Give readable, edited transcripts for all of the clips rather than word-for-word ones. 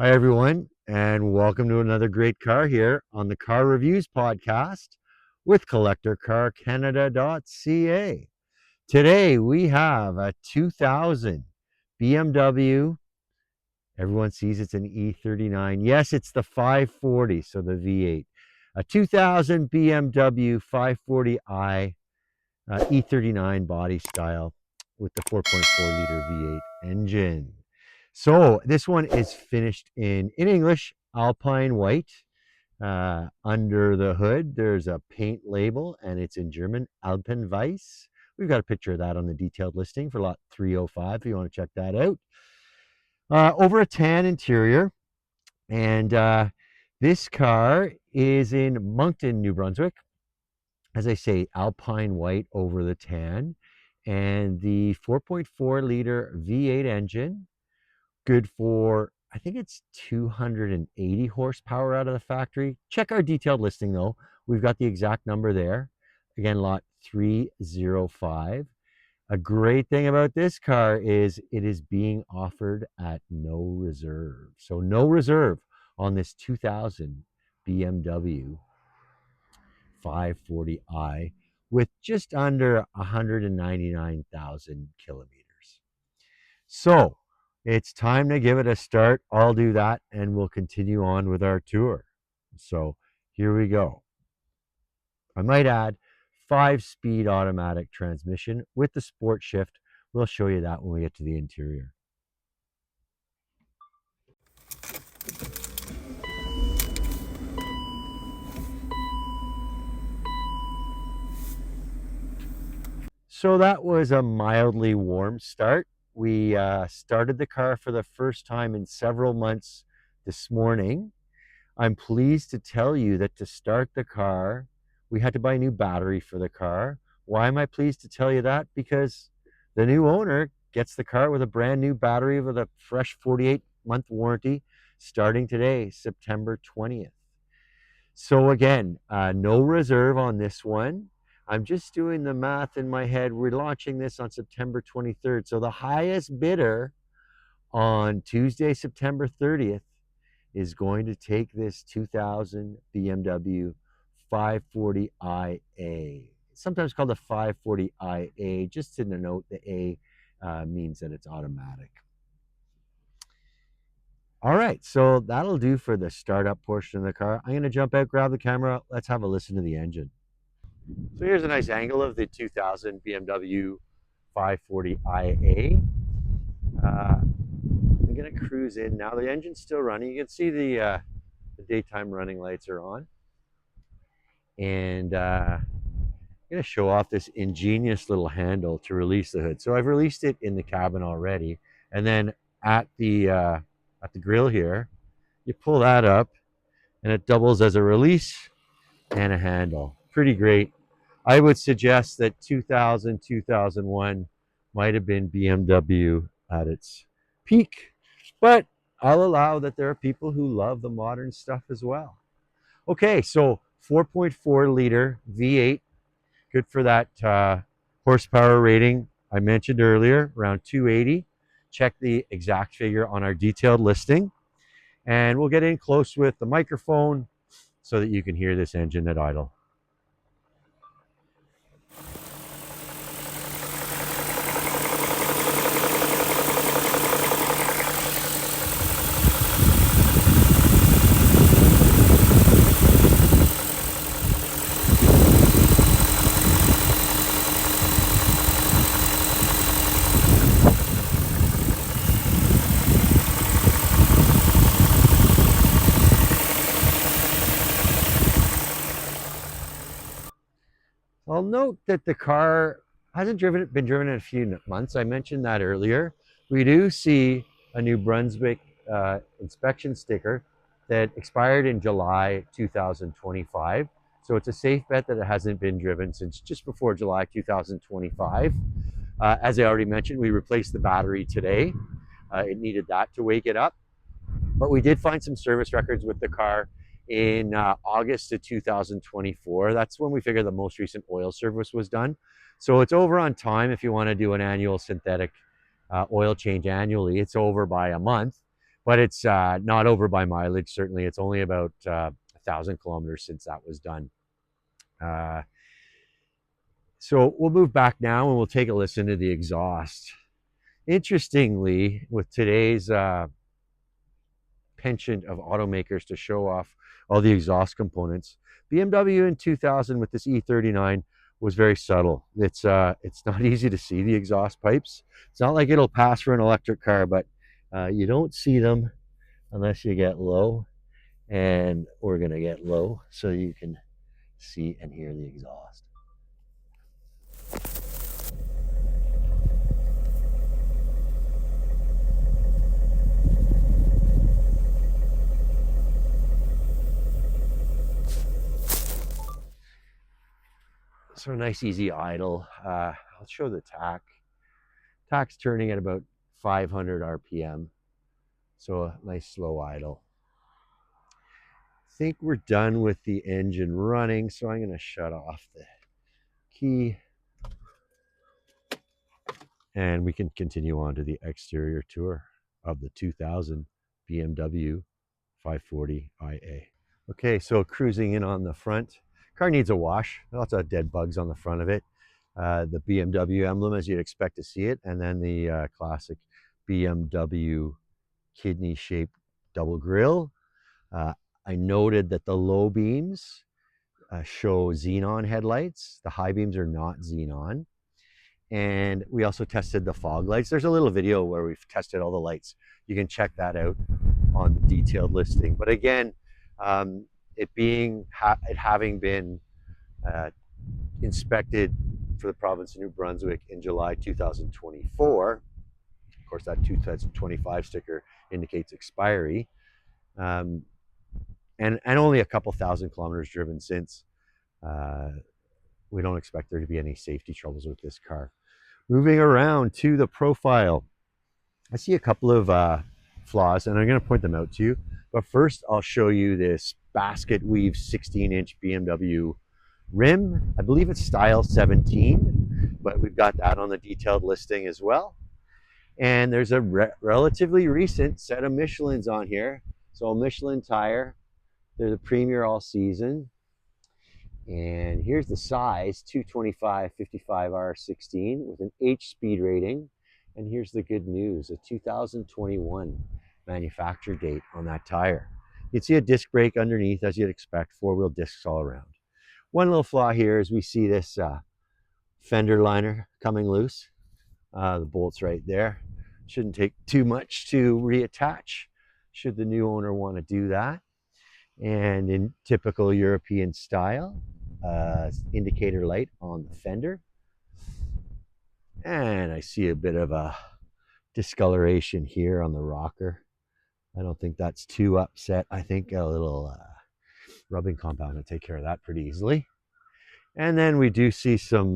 Hi, everyone, and welcome to another great car here on the Car Reviews Podcast with CollectorCarCanada.ca. Today we have a 2000 BMW. Everyone sees it's an E39. Yes, it's the 540, so the V8. A 2000 BMW 540i E39 body style with the 4.4 liter V8 engine. So this one is finished in English, Alpine white. Under the hood, there's a paint label, and it's in German, Alpenweiss. We've got a picture of that on the detailed listing for lot 305 if you want to check that out. Over a tan interior, and this car is in Moncton, New Brunswick. As I say, Alpine white over the tan, and the 4.4 liter V8 engine, good for, I think it's 280 horsepower out of the factory. Check our detailed listing though. We've got the exact number there. Again, lot 305. A great thing about this car is it is being offered at no reserve. So no reserve on this 2000 BMW 540i with just under 199,000 kilometers. So it's time to give it a start. I'll do that and we'll continue on with our tour. So here we go. I might add 5-speed automatic transmission with the sport shift. We'll show you that when we get to the interior. So that was a mildly warm start. We started the car for the first time in several months this morning. I'm pleased to tell you that to start the car, we had to buy a new battery for the car. Why am I pleased to tell you that? Because the new owner gets the car with a brand new battery with a fresh 48-month warranty starting today, September 20th. So again, no reserve on this one. I'm just doing the math in my head. We're launching this on September 23rd. So the highest bidder on Tuesday, September 30th, is going to take this 2000 BMW 540IA. Sometimes called the 540IA, just to denote the A means that it's automatic. All right, so that'll do for the startup portion of the car. I'm going to jump out, grab the camera. Let's have a listen to the engine. So here's a nice angle of the 2000 BMW 540IA. I'm going to cruise in now. The engine's still running. You can see the daytime running lights are on. And I'm going to show off this ingenious little handle to release the hood. So I've released it in the cabin already. And then at the grill here, you pull that up and it doubles as a release and a handle. Pretty great. I would suggest that 2000, 2001 might have been BMW at its peak, but I'll allow that there are people who love the modern stuff as well. Okay, so 4.4 liter V8, good for that horsepower rating I mentioned earlier, around 280. Check the exact figure on our detailed listing. And we'll get in close with the microphone so that you can hear this engine at idle. I'll note that the car hasn't been driven in a few months. I mentioned that earlier. We do see a New Brunswick inspection sticker that expired in July 2025. So it's a safe bet that it hasn't been driven since just before July 2025. As I already mentioned, we replaced the battery today. It needed that to wake it up. But we did find some service records with the car in August of 2024. That's when we figured the most recent oil service was done. So it's over on time if you want to do an annual synthetic oil change annually. It's over by a month. but it's not over by mileage. Certainly, it's only about 1,000 kilometers since that was done. So we'll move back now and we'll take a listen to the exhaust. Interestingly, with today's penchant of automakers to show off all the exhaust components, BMW in 2000 with this E39 was very subtle. It's not easy to see the exhaust pipes. It's not like it'll pass for an electric car, but you don't see them unless you get low, and we're gonna get low so you can see and hear the exhaust. So a nice easy idle. I'll show the tach. Tach's turning at about 500 RPM. So a nice slow idle. I think we're done with the engine running, so I'm going to shut off the key. And we can continue on to the exterior tour of the 2000 BMW 540IA. Okay, so cruising in on the front. Car needs a wash. Lots of dead bugs on the front of it. The BMW emblem as you'd expect to see it, and then the classic BMW kidney-shaped double grille. I noted that the low beams show xenon headlights. The high beams are not xenon. And we also tested the fog lights. There's a little video where we've tested all the lights. You can check that out on the detailed listing. But again, it having been inspected for the province of New Brunswick in July 2024, of course that 2025 sticker indicates expiry, and only a couple thousand kilometers driven since, we don't expect there to be any safety troubles with this car. Moving around to the profile, I see a couple of flaws, and I'm going to point them out to you. But first, I'll show you this basket weave 16-inch BMW rim. I believe it's style 17, but we've got that on the detailed listing as well. And there's a relatively recent set of Michelins on here. So a Michelin tire. They're the Premier all season. And here's the size, 225/55R16 with an H speed rating. And here's the good news, a 2021 manufacture date on that tire. You'd see a disc brake underneath as you'd expect, four-wheel discs all around. One little flaw here is we see this fender liner coming loose. The bolt's right there. Shouldn't take too much to reattach, should the new owner want to do that. And in typical European style, indicator light on the fender. And I see a bit of a discoloration here on the rocker. I don't think that's too upset. I think a little rubbing compound will take care of that pretty easily. And then we do see some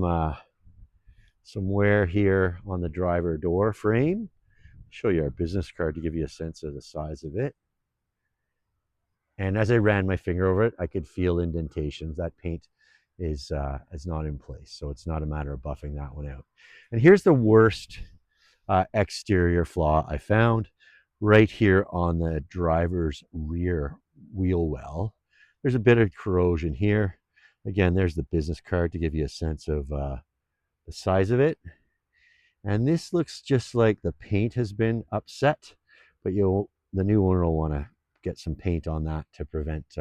wear here on the driver door frame. I'll show you our business card to give you a sense of the size of it. And as I ran my finger over it, I could feel indentations. That paint is not in place, so it's not a matter of buffing that one out. And here's the worst exterior flaw I found, right here on the driver's rear wheel well. There's a bit of corrosion here. Again, there's the business card to give you a sense of the size of it. And this looks just like the paint has been upset, but the new owner will want to get some paint on that to prevent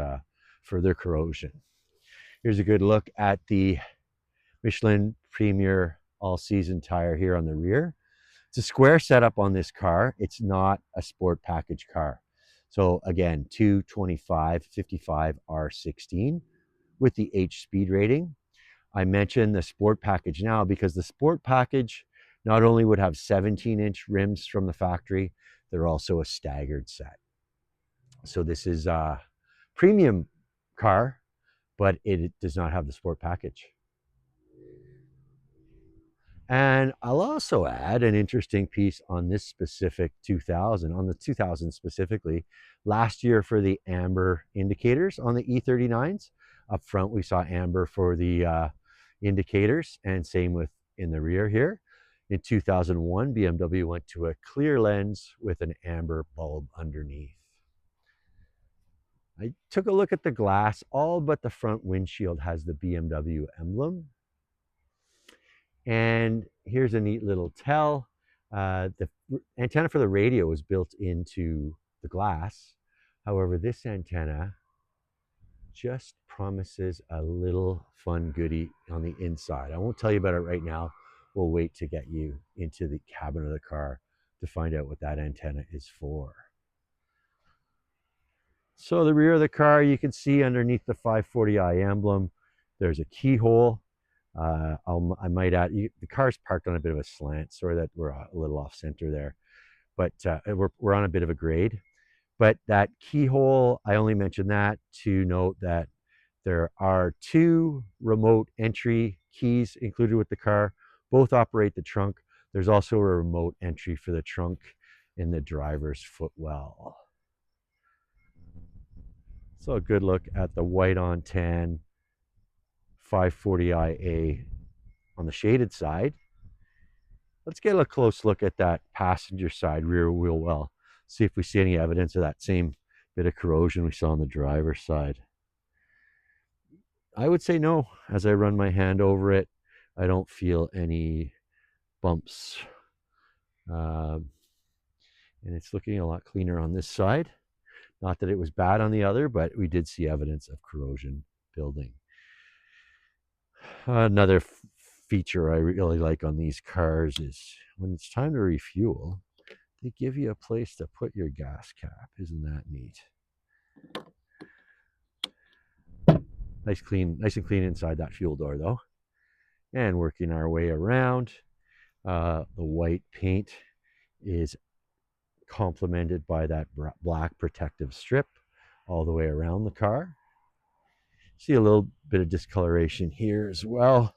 further corrosion. Here's a good look at the Michelin Premier all-season tire here on the rear. It's a square setup on this car. It's not a sport package car. So again, 225/55R16 with the H speed rating. I mentioned the sport package now because the sport package not only would have 17-inch rims from the factory, they're also a staggered set. So this is a premium car, but it does not have the sport package. And I'll also add an interesting piece on this specific 2000, on the 2000 specifically. Last year for the amber indicators on the E39s, up front we saw amber for the indicators, and same with in the rear here. In 2001, BMW went to a clear lens with an amber bulb underneath. I took a look at the glass. All but the front windshield has the BMW emblem. And here's a neat little tell. The antenna for the radio is built into the glass. However, this antenna just promises a little fun goodie on the inside. I won't tell you about it right now. We'll wait to get you into the cabin of the car to find out what that antenna is for. So the rear of the car, you can see underneath the 540i emblem, there's a keyhole. I might add, the car's parked on a bit of a slant. Sorry that we're a little off center there, but we're on a bit of a grade. But that keyhole, I only mention that to note that there are 2 remote entry keys included with the car. Both operate the trunk. There's also a remote entry for the trunk in the driver's footwell. So a good look at the white on tan 540IA on the shaded side. Let's get a close look at that passenger side rear wheel well. See if we see any evidence of that same bit of corrosion we saw on the driver's side. I would say no. As I run my hand over it, I don't feel any bumps. And it's looking a lot cleaner on this side. Not that it was bad on the other, but we did see evidence of corrosion building. Another feature I really like on these cars is when it's time to refuel, they give you a place to put your gas cap. Isn't that neat? Nice and clean inside that fuel door though. And working our way around, the white paint is complemented by that black protective strip all the way around the car. See a little bit of discoloration here as well.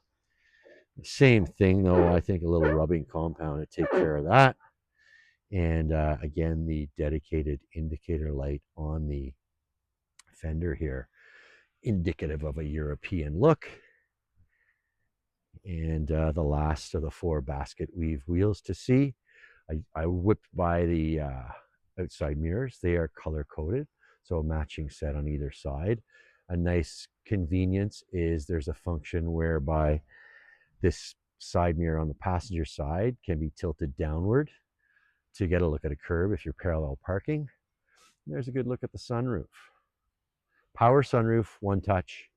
Same thing though, I think a little rubbing compound to take care of that. And again, the dedicated indicator light on the fender here, indicative of a European look. And the last of the 4 basket weave wheels to see. I whipped by the outside mirrors. They are color coded, so a matching set on either side. A nice convenience is there's a function whereby this side mirror on the passenger side can be tilted downward to get a look at a curb if you're parallel parking. And there's a good look at the sunroof. Power sunroof, one touch.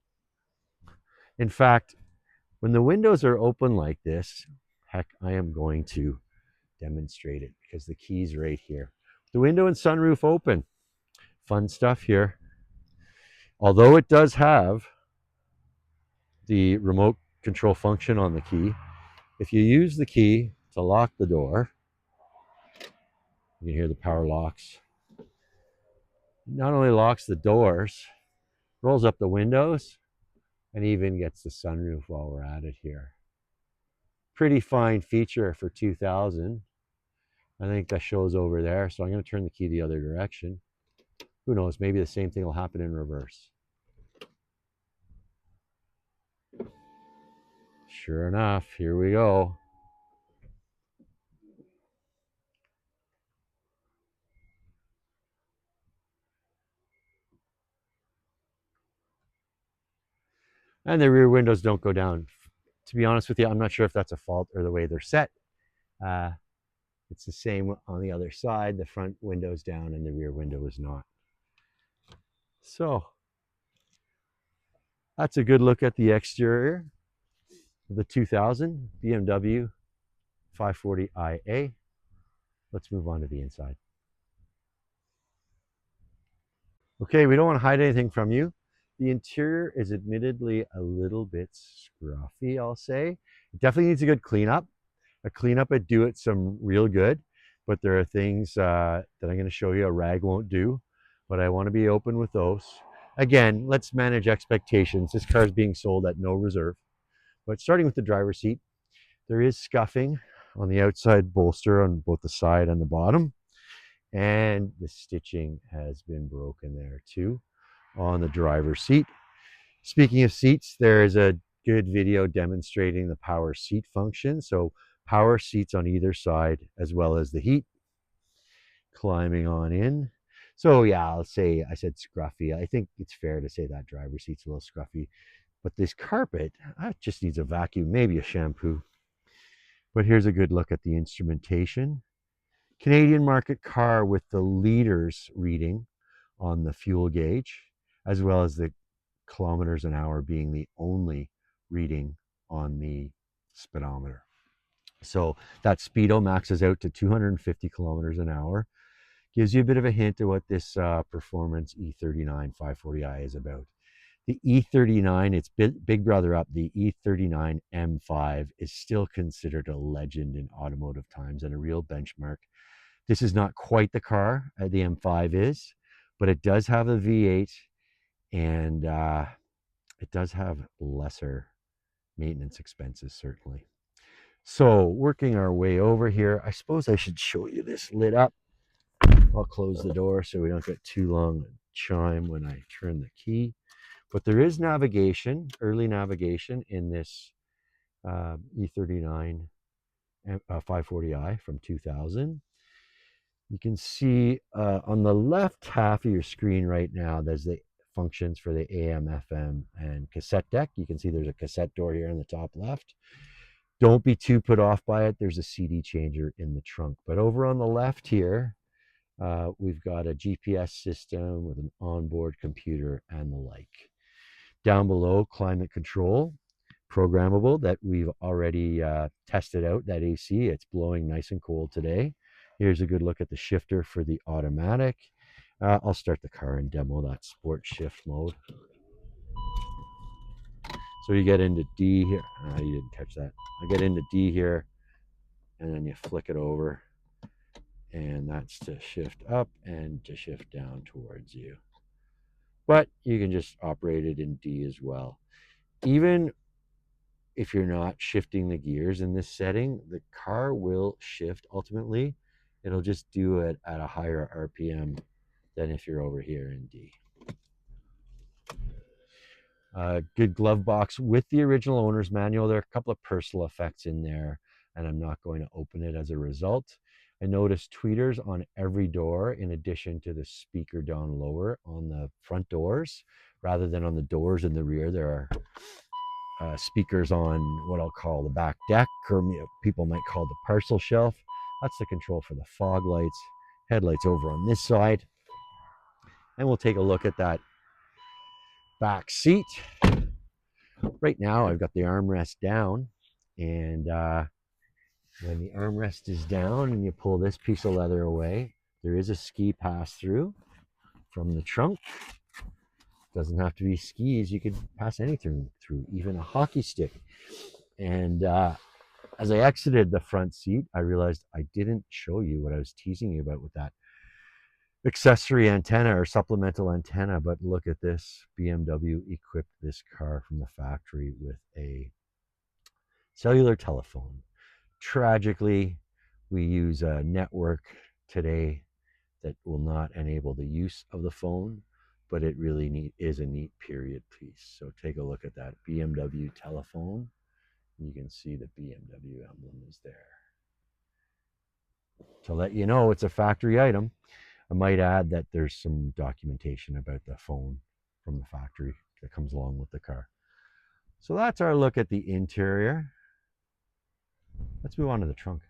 In fact, when the windows are open like this, heck, I am going to demonstrate it because the key's right here. The window and sunroof open. Fun stuff here. Although it does have the remote control function on the key, if you use the key to lock the door, you can hear the power locks. It not only locks the doors, rolls up the windows, and even gets the sunroof while we're at it here. Pretty fine feature for 2000. I think that shows over there. So I'm going to turn the key the other direction. Who knows, maybe the same thing will happen in reverse. Sure enough, here we go. And the rear windows don't go down. To be honest with you, I'm not sure if that's a fault or the way they're set. It's the same on the other side. The front window's down and the rear window is not. So that's a good look at the exterior of the 2000 BMW 540IA. Let's move on to the inside. Okay, we don't want to hide anything from you. The interior is admittedly a little bit scruffy, I'll say. It definitely needs a good cleanup. A cleanup would do it some real good, but there are things that I'm going to show you a rag won't do, but I want to be open with those. Again, let's manage expectations. This car is being sold at no reserve, but starting with the driver's seat, there is scuffing on the outside bolster on both the side and the bottom, and the stitching has been broken there too on the driver's seat. Speaking of seats, there is a good video demonstrating the power seat function. So Power seats on either side, as well as the heat. Climbing on in. So yeah, I'll say I said scruffy. I think it's fair to say that driver's seat's a little scruffy. But this carpet, just needs a vacuum, maybe a shampoo. But here's a good look at the instrumentation. Canadian market car with the liters reading on the fuel gauge, as well as the kilometers an hour being the only reading on the speedometer. So that speedo maxes out to 250 kilometers an hour. Gives you a bit of a hint of what this performance E39 540i is about. The E39, its big brother up, the E39 M5 is still considered a legend in automotive times and a real benchmark. This is not quite the car the M5 is, but it does have a V8 and it does have lesser maintenance expenses, certainly. So working our way over here, I suppose I should show you this lit up. I'll close the door so we don't get too long a chime when I turn the key. But there is navigation, early navigation in this E39 540i from 2000. You can see on the left half of your screen right now, there's the functions for the AM, FM, and cassette deck. You can see there's a cassette door here in the top left. Don't be too put off by it. There's a CD changer in the trunk. But over on the left here, we've got a GPS system with an onboard computer and the like. Down below, climate control, programmable, that we've already tested out, that AC. It's blowing nice and cold today. Here's a good look at the shifter for the automatic. I'll start the car and demo that sport shift mode. So you get into D here. You didn't catch that. I get into D here, and then you flick it over, and that's to shift up and to shift down towards you. But you can just operate it in D as well. Even if you're not shifting the gears in this setting, the car will shift ultimately. It'll just do it at a higher RPM than if you're over here in D. Good glove box with the original owner's manual. There are a couple of personal effects in there, and I'm not going to open it as a result. I noticed tweeters on every door in addition to the speaker down lower on the front doors. Rather than on the doors in the rear, there are speakers on what I'll call the back deck, or people might call the parcel shelf. That's the control for the fog lights. Headlights over on this side. And we'll take a look at that back seat. Right now, I've got the armrest down, and when the armrest is down and you pull this piece of leather away, there is a ski pass-through from the trunk. Doesn't have to be skis. You could pass anything through, even a hockey stick. And as I exited the front seat, I realized I didn't show you what I was teasing you about with that accessory antenna or supplemental antenna. But look at this. BMW equipped this car from the factory with a cellular telephone. Tragically, we use a network today that will not enable the use of the phone, but it really is a neat period piece. So take a look at that BMW telephone. You can see the BMW emblem is there. To let you know it's a factory item, I might add that there's some documentation about the phone from the factory that comes along with the car. So that's our look at the interior. Let's move on to the trunk.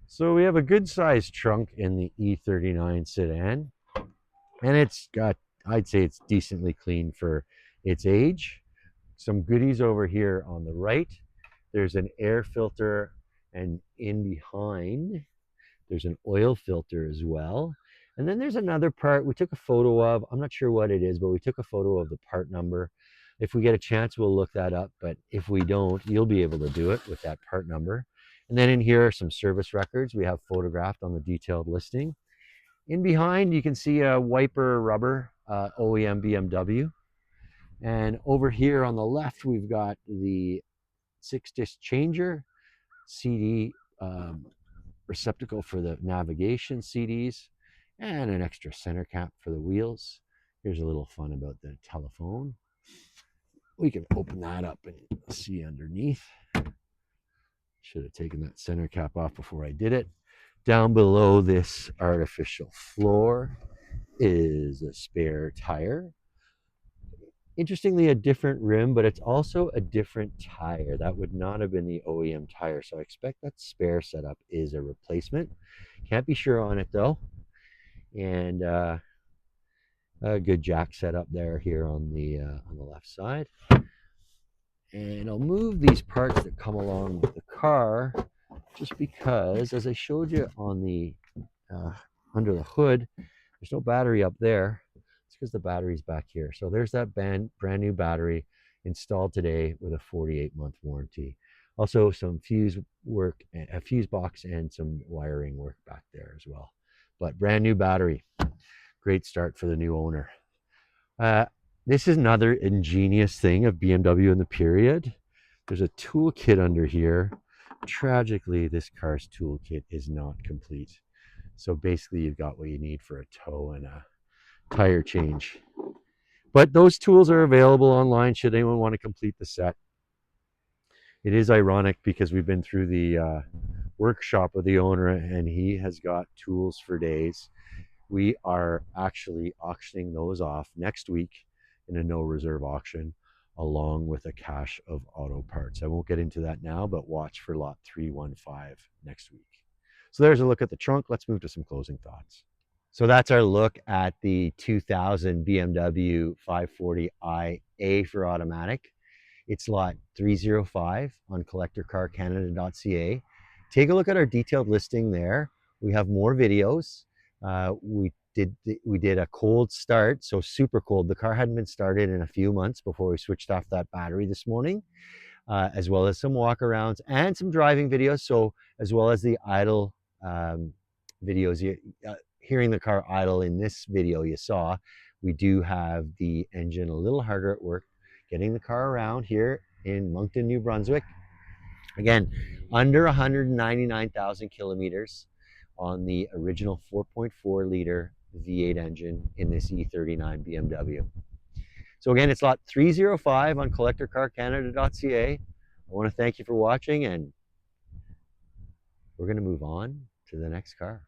So we have a good sized trunk in the E39 sedan, and it's got, I'd say it's decently clean for its age. Some goodies over here on the right. There's an air filter, and in behind there's an oil filter as well. And then there's another part we took a photo of. I'm not sure what it is, but we took a photo of the part number. If we get a chance, we'll look that up. But if we don't, you'll be able to do it with that part number. And then in here are some service records we have photographed on the detailed listing. In behind, you can see a wiper rubber OEM BMW. And over here on the left, we've got the 6-disc changer, CD receptacle for the navigation CDs, and an extra center cap for the wheels. Here's a little fun about the telephone. We can open that up and see underneath. Should have taken that center cap off before I did it. Down below this artificial floor is a spare tire. Interestingly, a different rim, but it's also a different tire. That would not have been the OEM tire, so I expect that spare setup is a replacement. Can't be sure on it though. And a good jack setup there here on the left side. And I'll move these parts that come along with the car, just because, as I showed you on the under the hood, there's no battery up there. It's because the battery's back here. So there's that brand new battery installed today with a 48-month warranty. Also some fuse work, a fuse box, and some wiring work back there as well. But brand new battery. Great start for the new owner. This is another ingenious thing of BMW in the period. There's a toolkit under here. Tragically, this car's toolkit is not complete. So basically, you've got what you need for a tow and a tire change. But those tools are available online should anyone want to complete the set. It is ironic because we've been through the workshop of the owner and he has got tools for days. We are actually auctioning those off next week in a no reserve auction, along with a cache of auto parts. I won't get into that now, but watch for lot 315 next week. So there's a look at the trunk. Let's move to some closing thoughts. So that's our look at the 2000 BMW 540i for automatic. It's lot 305 on collectorcarcanada.ca. Take a look at our detailed listing there. We have more videos. We did a cold start, so super cold. The car hadn't been started in a few months before we switched off that battery this morning, as well as some walkarounds and some driving videos. So as well as the idle videos, hearing the car idle in this video you saw, we do have the engine a little harder at work, getting the car around here in Moncton, New Brunswick. Again, under 199,000 kilometers on the original 4.4 liter V8 engine in this E39 BMW. So again, it's lot 305 on collectorcarcanada.ca. I want to thank you for watching, and we're going to move on to the next car.